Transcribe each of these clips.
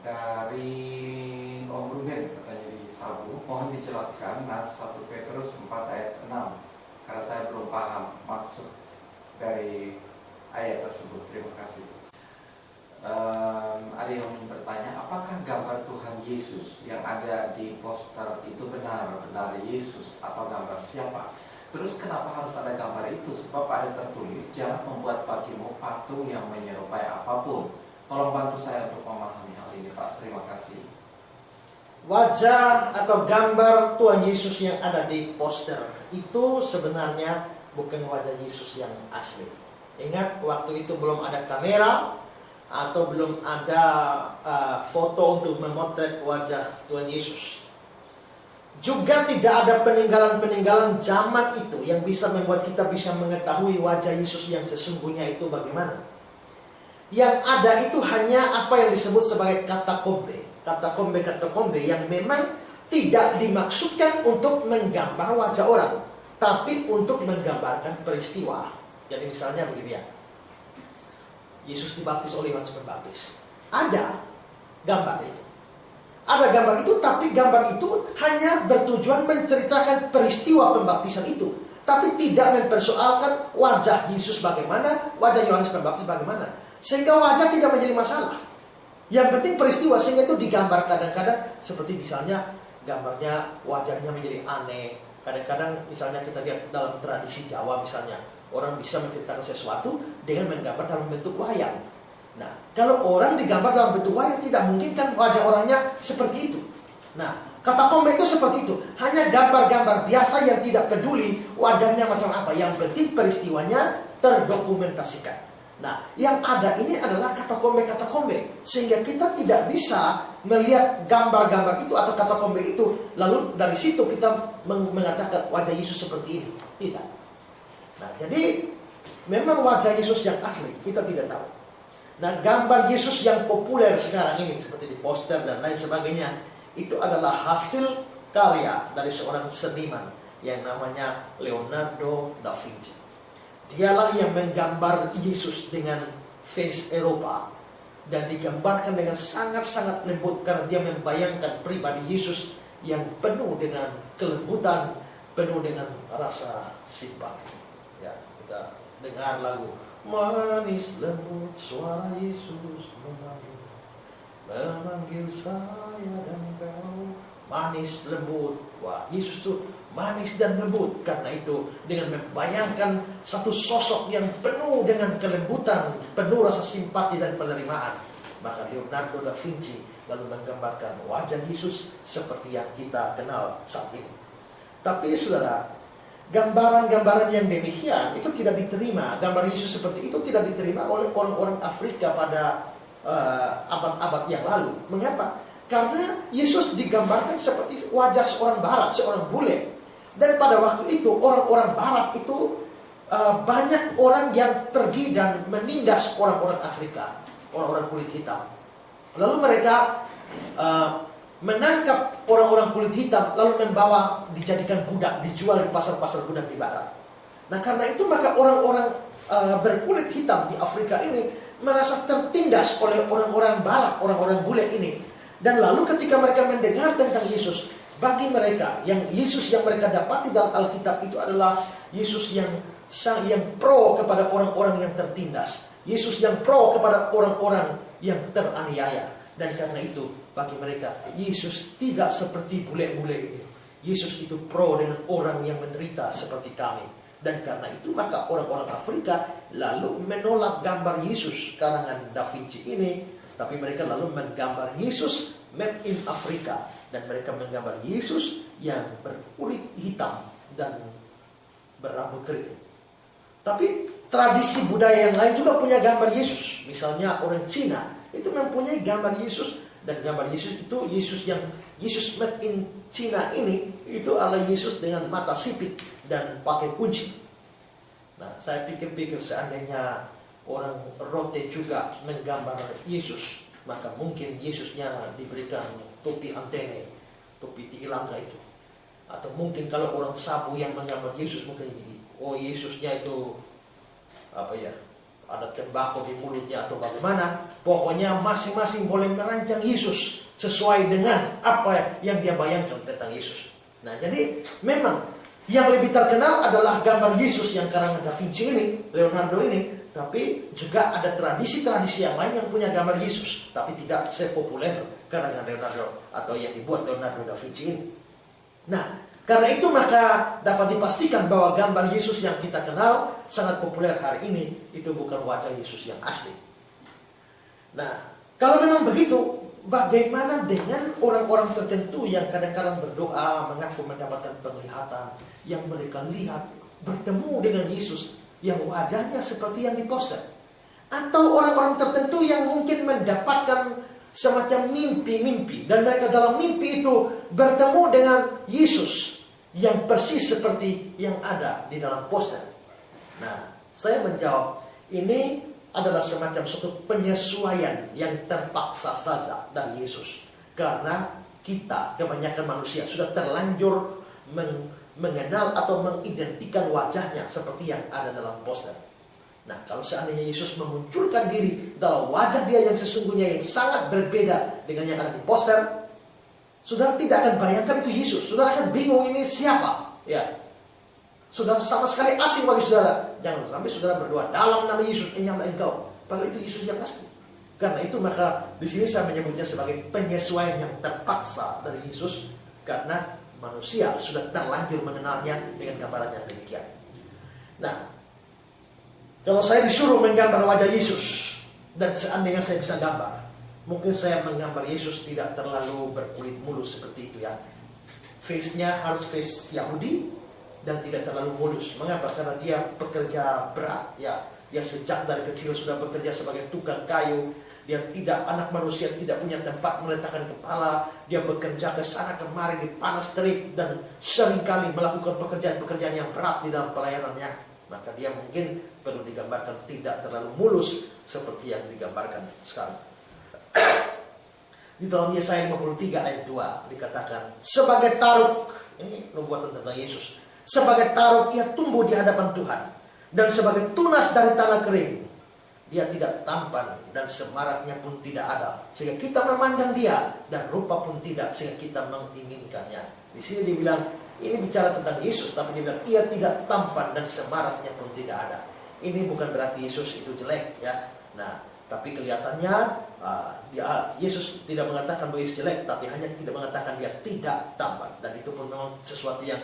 Dari Om Ruben katanya di Sabu, mohon dijelaskan Nats 1 Petrus 4 ayat 6 karena saya belum paham maksud dari ayat tersebut. Terima kasih. Ada yang bertanya, apakah gambar Tuhan Yesus yang ada di poster itu benar-benar Yesus atau gambar siapa? Terus kenapa harus ada gambar itu? Sebab ada tertulis, jangan membuat bagimu patung yang menyerupai apapun. Tolong bantu saya untuk memahami hal ini, Pak. Terima kasih. Wajah atau gambar Tuhan Yesus yang ada di poster itu sebenarnya bukan wajah Yesus yang asli. Ingat, waktu itu belum ada kamera atau belum ada foto untuk memotret wajah Tuhan Yesus. Juga tidak ada peninggalan-peninggalan zaman itu yang bisa membuat kita bisa mengetahui wajah Yesus yang sesungguhnya itu bagaimana. Yang ada itu hanya apa yang disebut sebagai katakombe. Katakombe yang memang tidak dimaksudkan untuk menggambar wajah orang, tapi untuk menggambarkan peristiwa. Jadi misalnya begini ya, Yesus dibaptis oleh Yohanes Pembaptis. Ada gambar itu. Ada gambar itu, tapi gambar itu hanya bertujuan menceritakan peristiwa pembaptisan itu, tapi tidak mempersoalkan wajah Yesus bagaimana, wajah Yohanes Pembaptis bagaimana. Sehingga wajah tidak menjadi masalah. Yang penting peristiwa, sehingga itu digambar kadang-kadang seperti misalnya gambarnya wajahnya menjadi aneh. Kadang-kadang misalnya kita lihat dalam tradisi Jawa misalnya, orang bisa menceritakan sesuatu dengan menggambar dalam bentuk wayang. Nah, kalau orang digambar dalam bentuk wayang, tidak mungkin kan wajah orangnya seperti itu. Nah, katakombe itu seperti itu. Hanya gambar-gambar biasa yang tidak peduli wajahnya macam apa. Yang penting peristiwanya terdokumentasikan. Nah, yang ada ini adalah katakombe-katakombe, sehingga kita tidak bisa melihat gambar-gambar itu atau katakombe itu, lalu dari situ kita mengatakan wajah Yesus seperti ini. Tidak. Nah, jadi memang wajah Yesus yang asli kita tidak tahu. Nah, gambar Yesus yang populer sekarang ini seperti di poster dan lain sebagainya, itu adalah hasil karya dari seorang seniman yang namanya Leonardo da Vinci. Dialah yang menggambar Yesus dengan face Eropa, dan digambarkan dengan sangat-sangat lembut karena dia membayangkan pribadi Yesus yang penuh dengan kelembutan, penuh dengan rasa simpati. Ya, kita dengar lagu manis lembut suara Yesus memanggil saya dan kau. Manis lembut. Wah, Yesus tuh manis dan lembut. Karena itu dengan membayangkan satu sosok yang penuh dengan kelembutan, penuh rasa simpati dan penerimaan, maka Leonardo da Vinci lalu menggambarkan wajah Yesus seperti yang kita kenal saat ini. Tapi saudara, gambaran-gambaran yang demikian itu tidak diterima. Gambar Yesus seperti itu tidak diterima oleh orang-orang Afrika pada abad-abad yang lalu. Mengapa? Karena Yesus digambarkan seperti wajah seorang barat, seorang bule. Dan pada waktu itu orang-orang barat itu banyak orang yang pergi dan menindas orang-orang Afrika, orang-orang kulit hitam. Lalu mereka menangkap orang-orang kulit hitam, lalu membawa dijadikan budak, dijual di pasar-pasar budak di barat. Nah, karena itu maka orang-orang berkulit hitam di Afrika ini merasa tertindas oleh orang-orang barat, orang-orang bule ini. Dan lalu ketika mereka mendengar tentang Yesus, bagi mereka yang Yesus yang mereka dapati dalam Alkitab itu adalah Yesus yang pro kepada orang-orang yang tertindas, Yesus yang pro kepada orang-orang yang teraniaya. Dan karena itu bagi mereka Yesus tidak seperti bule-bule ini. Yesus itu pro dengan orang yang menderita seperti kami. Dan karena itu maka orang-orang Afrika lalu menolak gambar Yesus karangan Da Vinci ini, tapi mereka lalu menggambar Yesus made in Afrika. Dan mereka menggambar Yesus yang berkulit hitam dan berambut keriting. Tapi tradisi budaya yang lain juga punya gambar Yesus. Misalnya orang Cina itu mempunyai gambar Yesus. Dan gambar Yesus itu Yesus made in Cina ini, itu adalah Yesus dengan mata sipit dan pakai kunci. Nah, saya pikir-pikir seandainya orang Rote juga menggambar Yesus, maka mungkin Yesusnya diberikan topi antene, topi tilangka itu. Atau mungkin kalau orang Sabu yang menggambar Yesus, mungkin Yesusnya itu ada tembakau di mulutnya atau bagaimana. Pokoknya masing-masing boleh merancang Yesus sesuai dengan apa yang dia bayangkan tentang Yesus. Nah, jadi memang yang lebih terkenal adalah gambar Yesus yang karangan Da Vinci ini, Leonardo ini. Tapi juga ada tradisi-tradisi yang lain yang punya gambar Yesus, tapi tidak sepopuler karangan Leonardo atau yang dibuat Leonardo da Vinci ini. Nah, karena itu maka dapat dipastikan bahwa gambar Yesus yang kita kenal sangat populer hari ini itu bukan wajah Yesus yang asli. Nah, kalau memang begitu, bagaimana dengan orang-orang tertentu yang kadang-kadang berdoa mengaku mendapatkan penglihatan, yang mereka lihat bertemu dengan Yesus yang wajahnya seperti yang diposter, atau orang-orang tertentu yang mungkin mendapatkan semacam mimpi-mimpi dan mereka dalam mimpi itu bertemu dengan Yesus yang persis seperti yang ada di dalam poster. Nah, saya menjawab ini adalah semacam suatu penyesuaian yang terpaksa saja dari Yesus, karena kita kebanyakan manusia sudah terlanjur mengenal atau mengidentikan wajahnya seperti yang ada dalam poster. Nah, kalau seandainya Yesus memunculkan diri dalam wajah dia yang sesungguhnya yang sangat berbeda dengan yang ada di poster, saudara tidak akan bayangkan itu Yesus. Saudara akan bingung ini siapa. Ya, saudara sama sekali asing bagi saudara. Jangan sampai saudara berdoa dalam nama Yesus, enyala engkau. Padahal itu Yesus yang asli. Karena itu maka di sini saya menyebutnya sebagai penyesuaian yang terpaksa dari Yesus, karena manusia sudah terlanjur mengenalnya dengan gambaran yang demikian. Nah, kalau saya disuruh menggambar wajah Yesus, dan seandainya saya bisa gambar, mungkin saya menggambar Yesus tidak terlalu berkulit mulus seperti itu ya. Face-nya harus face Yahudi dan tidak terlalu mulus. Mengapa? Karena dia pekerja berat ya. Dia sejak dari kecil sudah bekerja sebagai tukang kayu. Dia tidak, anak manusia tidak punya tempat meletakkan kepala. Dia bekerja ke sana kemari di panas terik dan seringkali melakukan pekerjaan-pekerjaan yang berat di dalam pelayanannya. Maka dia mungkin perlu digambarkan tidak terlalu mulus seperti yang digambarkan sekarang. Di dalam Yesaya 53 ayat 2 dikatakan, sebagai taruk, ini nubuatan tentang Yesus, sebagai taruk ia tumbuh di hadapan Tuhan, dan sebagai tunas dari tanah kering. Dia tidak tampan dan semaraknya pun tidak ada, sehingga kita memandang dia, dan rupa pun tidak, sehingga kita menginginkannya. Di sini dibilang, ini bicara tentang Yesus, tapi dibilang ia tidak tampan dan semaraknya pun tidak ada. Ini bukan berarti Yesus itu jelek ya. Nah, tapi kelihatannya Yesus tidak mengatakan bahwa Yesus jelek, tapi hanya tidak mengatakan dia tidak tampan, dan itu pun memang sesuatu yang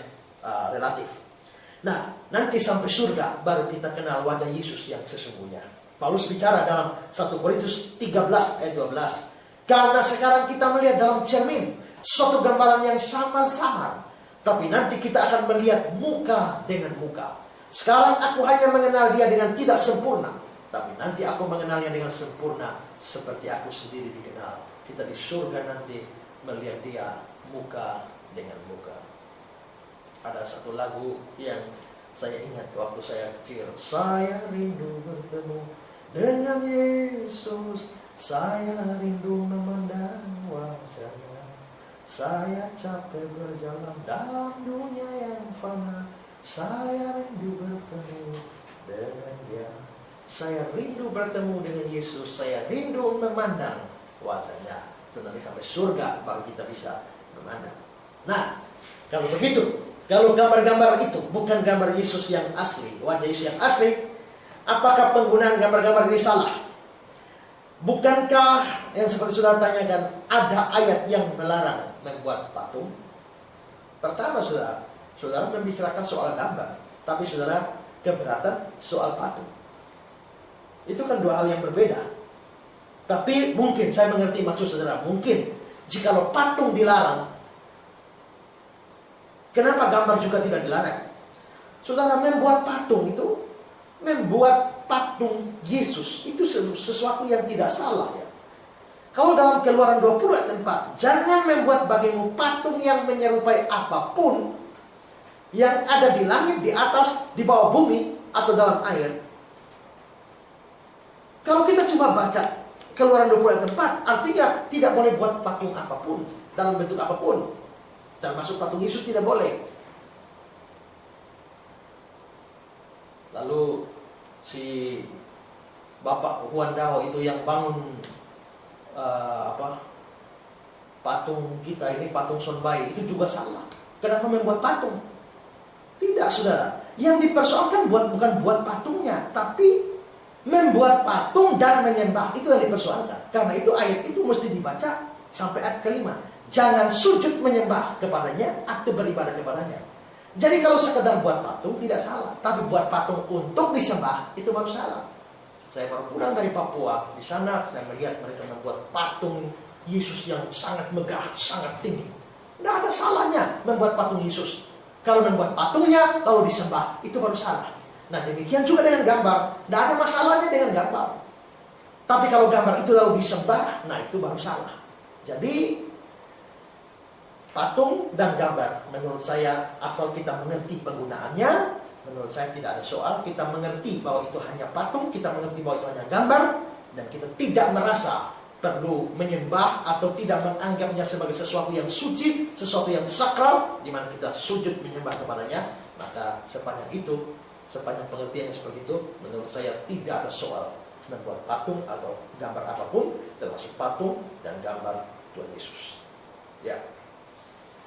relatif. Nah, nanti sampai surga baru kita kenal wajah Yesus yang sesungguhnya. Paulus bicara dalam 1 Korintus 13 ayat 12. Karena sekarang kita melihat dalam cermin suatu gambaran yang samar-samar, tapi nanti kita akan melihat muka dengan muka. Sekarang aku hanya mengenal dia dengan tidak sempurna, tapi nanti aku mengenalnya dengan sempurna seperti aku sendiri dikenal. Kita di surga nanti melihat dia muka dengan muka. Ada satu lagu yang saya ingat waktu saya kecil. Saya rindu bertemu dengan Yesus, saya rindu memandang wajahnya. Saya capek berjalan dalam dunia yang fana, saya rindu bertemu dengan dia. Saya rindu bertemu dengan Yesus, saya rindu memandang wajahnya. Itu nanti sampai surga baru kita bisa memandang. Nah, kalau begitu, kalau gambar-gambar itu bukan gambar Yesus yang asli, wajah Yesus yang asli, apakah penggunaan gambar-gambar ini salah? Bukankah yang seperti saudara tanyakan, ada ayat yang melarang membuat patung? Pertama, saudara membicarakan soal gambar, tapi saudara keberatan soal patung. Itu kan dua hal yang berbeda. Tapi mungkin saya mengerti maksud saudara. Mungkin jikalau patung dilarang, kenapa gambar juga tidak dilarang? Saudara, membuat patung itu, membuat patung Yesus itu sesuatu yang tidak salah ya. Kalau dalam Keluaran 20 ayat 4, jangan membuat bagimu patung yang menyerupai apapun yang ada di langit, di atas, di bawah bumi, atau dalam air. Kalau kita cuma baca Keluaran 20 ayat 4, artinya tidak boleh buat patung apapun, dalam bentuk apapun. Termasuk patung Yesus tidak boleh. Lalu si Bapak Juan Dao itu yang bangun patung kita ini, patung Sonbai, itu juga salah. Kenapa membuat patung? Tidak, saudara. Yang dipersoalkan bukan buat patungnya, tapi membuat patung dan menyembah, itu yang dipersoalkan. Karena itu ayat itu mesti dibaca sampai ayat kelima. Jangan sujud menyembah kepadanya atau beribadah kepadanya. Jadi kalau sekedar buat patung tidak salah, tapi buat patung untuk disembah itu baru salah. Saya baru pulang dari Papua, di sana saya melihat mereka membuat patung Yesus yang sangat megah, sangat tinggi. Tidak ada salahnya membuat patung Yesus. Kalau membuat patungnya lalu disembah, itu baru salah. Nah demikian juga dengan gambar. Tidak ada masalahnya dengan gambar. Tapi kalau gambar itu lalu disembah, nah itu baru salah. Jadi patung dan gambar, menurut saya asal kita mengerti penggunaannya, menurut saya tidak ada soal. Kita mengerti bahwa itu hanya patung, kita mengerti bahwa itu hanya gambar, dan kita tidak merasa perlu menyembah atau tidak menganggapnya sebagai sesuatu yang suci, sesuatu yang sakral, di mana kita sujud menyembah kepadanya. Maka sepanjang pengertiannya seperti itu, menurut saya tidak ada soal membuat patung atau gambar apapun, termasuk patung dan gambar Tuhan Yesus. Ya.